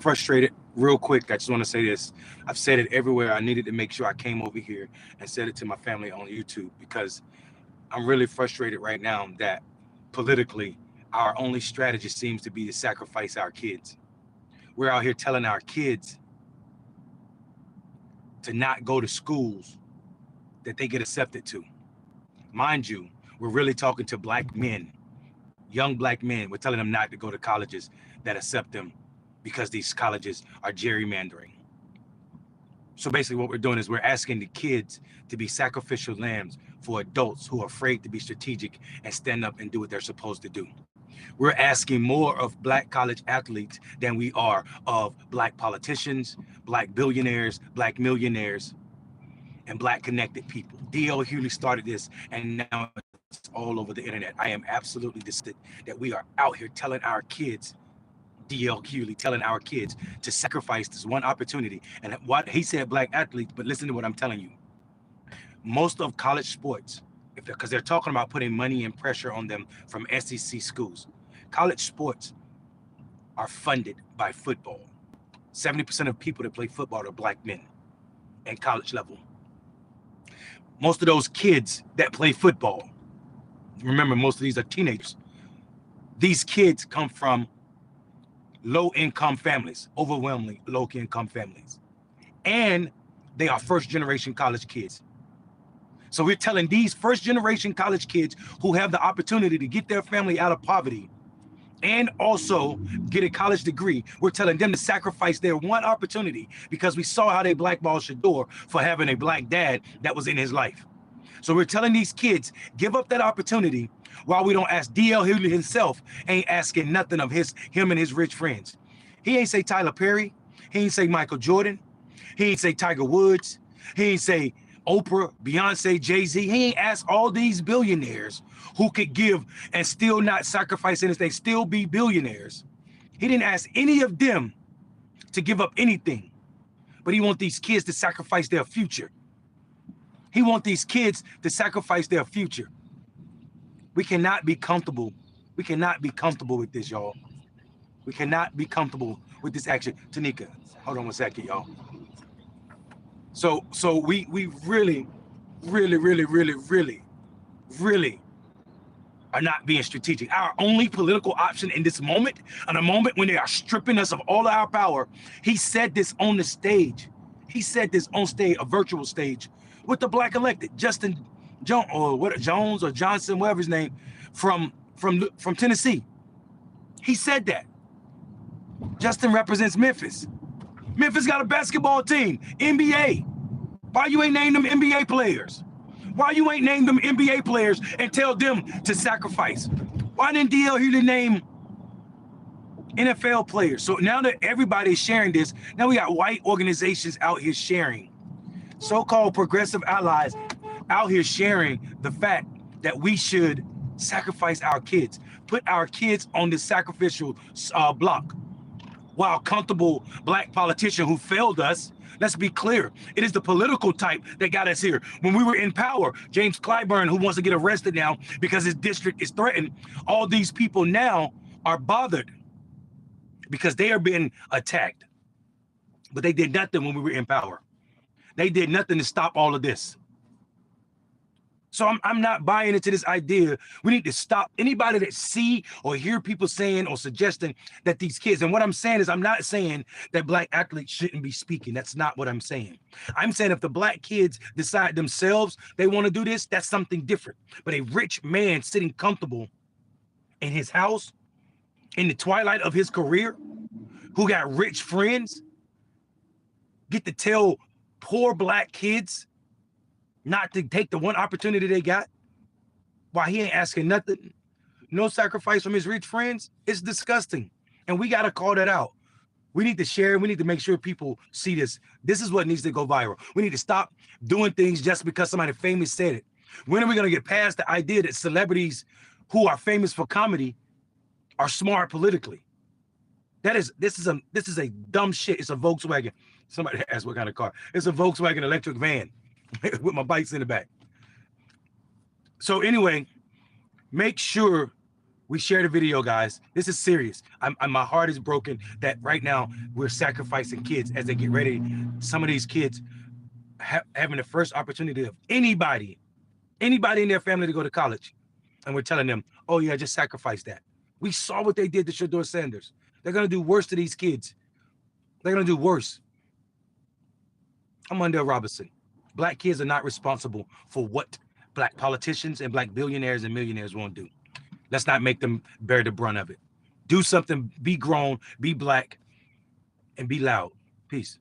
frustrated real quick. I just want to say this. I've said it everywhere. I needed to make sure I came over here and said it to my family on YouTube because I'm really frustrated right now that politically our only strategy seems to be to sacrifice our kids. We're out here telling our kids to not go to schools that they get accepted to. Mind you, we're really talking to black men, young black men. We're telling them not to go to colleges that accept them because these colleges are gerrymandering. So basically what we're doing is we're asking the kids to be sacrificial lambs for adults who are afraid to be strategic and stand up and do what they're supposed to do. We're asking more of black college athletes than we are of black politicians, black billionaires, black millionaires, and black connected people. D.L. Hughley started this, and now it's all over the internet. I am absolutely disgusted that we are out here telling our kids, D.L. Hughley telling our kids to sacrifice this one opportunity. And what he said, black athletes, but listen to what I'm telling you. Most of college sports, because they're talking about putting money and pressure on them from SEC schools, college sports are funded by football. 70% of people that play football are black men at college level. Most of those kids that play football, remember, most of these are teenagers. These kids come from low-income families, overwhelmingly low-income families. And they are first-generation college kids. So we're telling these first-generation college kids who have the opportunity to get their family out of poverty and also get a college degree, we're telling them to sacrifice their one opportunity because we saw how they blackballed Shador for having a black dad that was in his life. So we're telling these kids, give up that opportunity while we don't ask D.L. Hughley himself, ain't asking nothing of him and his rich friends. He ain't say Tyler Perry. He ain't say Michael Jordan. He ain't say Tiger Woods. He ain't say Oprah, Beyonce, Jay-Z. He ain't asked all these billionaires who could give and still not sacrifice anything, still be billionaires. He didn't ask any of them to give up anything, but he wants these kids to sacrifice their future. He wants these kids to sacrifice their future. We cannot be comfortable. We cannot be comfortable with this, y'all. We cannot be comfortable with this action. Tanika, hold on one second, y'all. So we really are not being strategic. Our only political option in this moment, in a moment when they are stripping us of all of our power, he said this on the stage. He said this on stage, a virtual stage, with the black elected, Justin Jones or Johnson, whatever his name, from Tennessee. He said that. Justin represents Memphis. Memphis got a basketball team, NBA. Why you ain't named them NBA players? Why you ain't named them NBA players and tell them to sacrifice? Why didn't D.L. Hughley name NFL players? So now that everybody's sharing this, now we got white organizations out here sharing. So-called progressive allies out here sharing the fact that we should sacrifice our kids, put our kids on this sacrificial block. While comfortable black politician who failed us, let's be clear, it is the political type that got us here. When we were in power, James Clyburn, who wants to get arrested now because his district is threatened, all these people now are bothered because they are being attacked. But they did nothing when we were in power. They did nothing to stop all of this. So I'm not buying into this idea. We need to stop anybody that see or hear people saying or suggesting that these kids, and what I'm saying is I'm not saying that black athletes shouldn't be speaking. That's not what I'm saying. I'm saying if the black kids decide themselves they want to do this, that's something different. But a rich man sitting comfortable in his house in the twilight of his career, who got rich friends, get to tell poor black kids not to take the one opportunity they got, while he ain't asking nothing, no sacrifice from his rich friends, it's disgusting. And we got to call that out. We need to share. We need to make sure people see this. This is what needs to go viral. We need to stop doing things just because somebody famous said it. When are we going to get past the idea that celebrities who are famous for comedy are smart politically? This is a dumb shit. It's a Volkswagen. Somebody asked what kind of car. It's a Volkswagen electric van with my bikes in the back. So anyway, make sure We shared a video, guys. This is serious. My heart is broken that right now we're sacrificing kids as they get ready. Some of these kids having the first opportunity of anybody in their family to go to college. And we're telling them, oh yeah, just sacrifice that. We saw what they did to Shedeur Sanders. They're gonna do worse to these kids. They're gonna do worse. I'm Mondale Robinson. Black kids are not responsible for what Black politicians and Black billionaires and millionaires won't do. Let's not make them bear the brunt of it. Do something, be grown, be Black, and be loud. Peace.